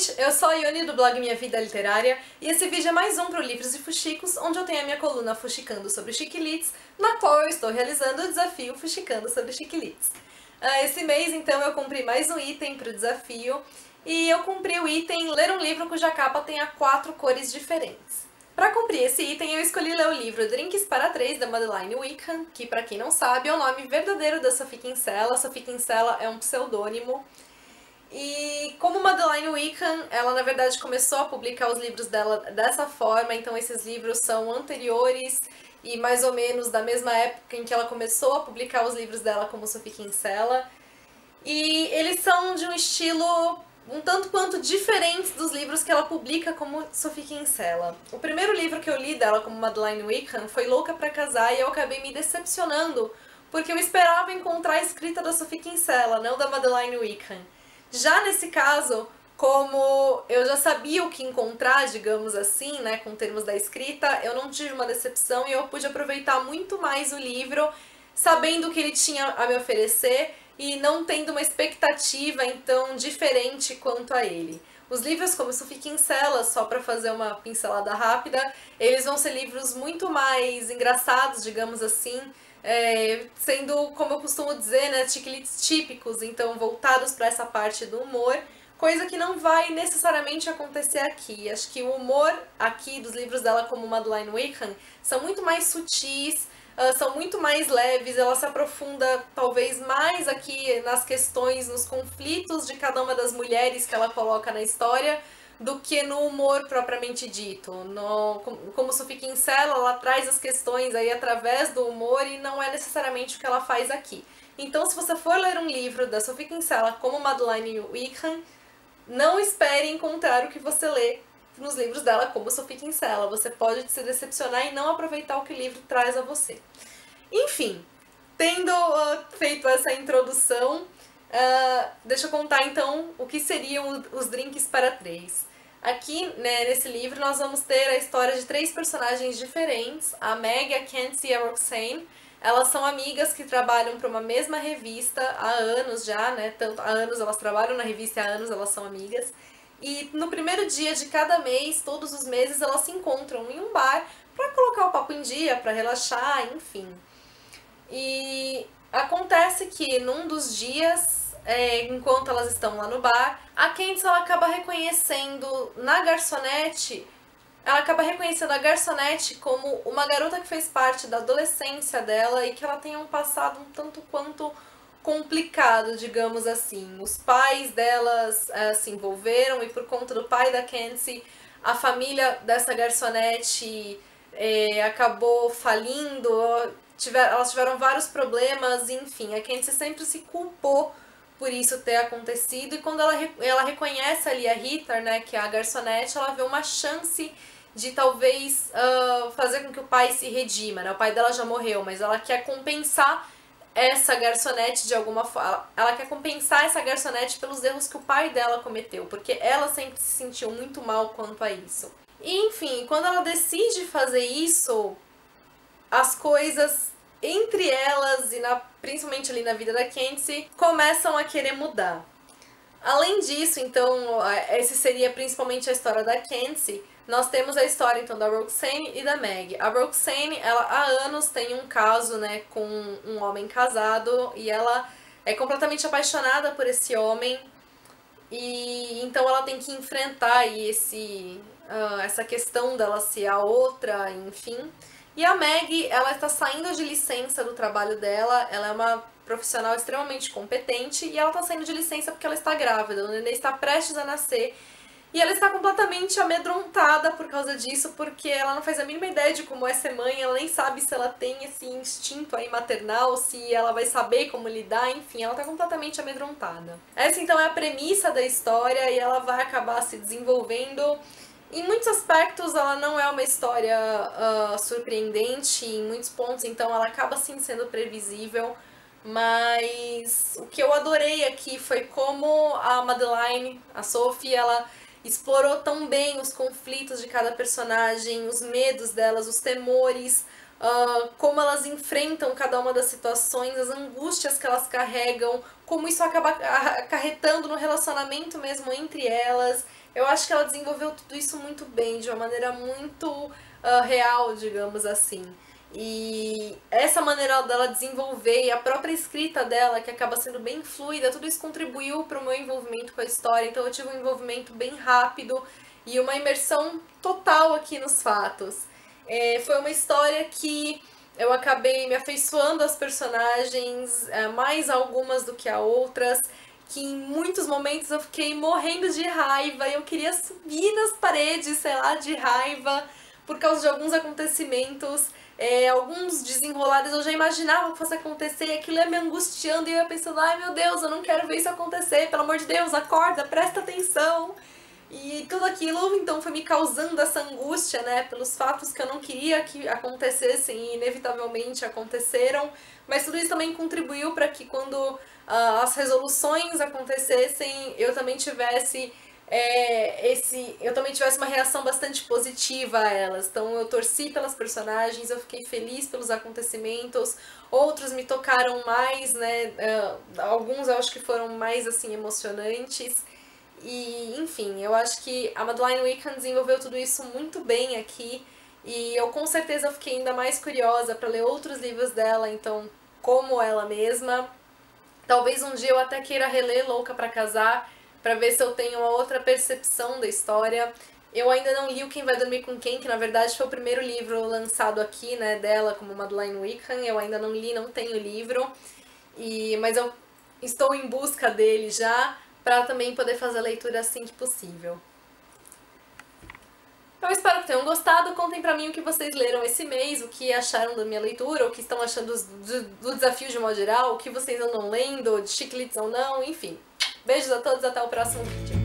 gente, eu sou a Ione do blog Minha Vida Literária e esse vídeo é mais um pro Livros e Fuxicos, onde eu tenho a minha coluna Fuxicando sobre Chiquilites, na qual eu estou realizando o desafio Fuxicando sobre Chiquilites. Esse mês, então, eu cumpri mais um item pro desafio e eu cumpri o item Ler um livro cuja capa tenha 4 cores diferentes. Para cumprir esse item, eu escolhi ler o livro Drinks para Três, da Madeleine Wickham, que, para quem não sabe, é o nome verdadeiro da Sophie Kinsella. Sophie Kinsella é um pseudônimo. E como Madeleine Wickham, ela na verdade começou a publicar os livros dela dessa forma, então esses livros são anteriores e mais ou menos da mesma época em que ela começou a publicar os livros dela como Sophie Kinsella. E eles são de um estilo um tanto quanto diferentes dos livros que ela publica como Sophie Kinsella. O primeiro livro que eu li dela como Madeleine Wickham foi Louca pra Casar e eu acabei me decepcionando porque eu esperava encontrar a escrita da Sophie Kinsella, não da Madeleine Wickham. Já nesse caso, como eu já sabia o que encontrar, digamos assim, né, com termos da escrita, eu não tive uma decepção e eu pude aproveitar muito mais o livro, sabendo o que ele tinha a me oferecer e não tendo uma expectativa, então, diferente quanto a ele. Os livros como Sophie Kinsella, só para fazer uma pincelada rápida, eles vão ser livros muito mais engraçados, digamos assim, sendo, como eu costumo dizer, né, chiquilites típicos, então voltados para essa parte do humor, coisa que não vai necessariamente acontecer aqui. Acho que o humor aqui dos livros dela como Madeleine Wickham são muito mais sutis, são muito mais leves, ela se aprofunda talvez mais aqui nas questões, nos conflitos de cada uma das mulheres que ela coloca na história, do que no humor propriamente dito. Como Sophie Kinsella, ela traz as questões aí através do humor e não é necessariamente o que ela faz aqui. Então, se você for ler um livro da Sophie Kinsella como Madeleine Wickham, não espere encontrar o que você lê nos livros dela como Sophie Kinsella. Você pode se decepcionar e não aproveitar o que o livro traz a você. Enfim, tendo feito essa introdução, deixa eu contar então o que seriam os Drinks para Três. Aqui, né, nesse livro, nós vamos ter a história de 3 personagens diferentes, a Meg, a Kenzie e a Roxane. Elas são amigas que trabalham para uma mesma revista há anos já, né? Há anos elas trabalham na revista e há anos elas são amigas. E no primeiro dia de cada mês, todos os meses, elas se encontram em um bar para colocar o papo em dia, para relaxar, enfim. E acontece que num dos dias, enquanto elas estão lá no bar, a Kenzie ela acaba reconhecendo na garçonete, como uma garota que fez parte da adolescência dela e que ela tem um passado um tanto quanto complicado, digamos assim. Os pais delas se envolveram e por conta do pai da Kenzie, a família dessa garçonete acabou falindo, elas tiveram vários problemas, enfim, a Kenzie sempre se culpou por isso ter acontecido, e quando ela reconhece ali a Rita, né, que é a garçonete, ela vê uma chance de talvez fazer com que o pai se redima, né? O pai dela já morreu, mas ela quer compensar essa garçonete de alguma forma, ela quer compensar essa garçonete pelos erros que o pai dela cometeu, porque ela sempre se sentiu muito mal quanto a isso. E, enfim, quando ela decide fazer isso, as coisas entre elas e principalmente ali na vida da Kenzie começam a querer mudar. Além disso, então, essa seria principalmente a história da Kenzie. Nós temos a história então da Roxane e da Meg. A Roxane, ela há anos tem um caso, né, com um homem casado e ela é completamente apaixonada por esse homem e então ela tem que enfrentar aí essa questão dela ser a outra, enfim. E a Meg, ela está saindo de licença do trabalho dela, ela é uma profissional extremamente competente e ela está saindo de licença porque ela está grávida, o neném está prestes a nascer e ela está completamente amedrontada por causa disso, porque ela não faz a mínima ideia de como é ser mãe, ela nem sabe se ela tem esse instinto aí maternal, se ela vai saber como lidar, enfim, ela está completamente amedrontada. Essa então é a premissa da história e ela vai acabar se desenvolvendo. Em muitos aspectos ela não é uma história surpreendente, em muitos pontos, então ela acaba sim sendo previsível, mas o que eu adorei aqui foi como a Madeleine, a Sophie, ela explorou tão bem os conflitos de cada personagem, os medos delas, os temores, como elas enfrentam cada uma das situações, as angústias que elas carregam, como isso acaba acarretando no relacionamento mesmo entre elas. Eu acho que ela desenvolveu tudo isso muito bem, de uma maneira muito real, digamos assim. E essa maneira dela desenvolver e a própria escrita dela, que acaba sendo bem fluida, tudo isso contribuiu para o meu envolvimento com a história. Então eu tive um envolvimento bem rápido e uma imersão total aqui nos fatos. Foi uma história que eu acabei me afeiçoando às personagens, mais algumas do que a outras, que em muitos momentos eu fiquei morrendo de raiva e eu queria subir nas paredes, sei lá, de raiva por causa de alguns acontecimentos, alguns desenrolados eu já imaginava que fosse acontecer e aquilo ia me angustiando e eu ia pensando, ai meu Deus, eu não quero ver isso acontecer, pelo amor de Deus, acorda, presta atenção. E tudo aquilo, então, foi me causando essa angústia, né, pelos fatos que eu não queria que acontecessem e inevitavelmente aconteceram, mas tudo isso também contribuiu para que quando as resoluções acontecessem, eu também tivesse uma reação bastante positiva a elas. Então eu torci pelas personagens, eu fiquei feliz pelos acontecimentos, outros me tocaram mais, né, alguns eu acho que foram mais, assim, emocionantes. E, enfim, eu acho que a Madeline Wickham desenvolveu tudo isso muito bem aqui, e eu com certeza fiquei ainda mais curiosa para ler outros livros dela, então, como ela mesma. Talvez um dia eu até queira reler Louca pra Casar, pra ver se eu tenho uma outra percepção da história. Eu ainda não li o Quem Vai Dormir com Quem, que na verdade foi o primeiro livro lançado aqui, né, dela como Madeline Wickham. Eu ainda não li, não tenho o livro, mas eu estou em busca dele já, para também poder fazer a leitura assim que possível. Eu espero que tenham gostado, contem pra mim o que vocês leram esse mês, o que acharam da minha leitura, o que estão achando do desafio de modo geral, o que vocês andam lendo, de chicletes ou não, enfim. Beijos a todos, até o próximo vídeo.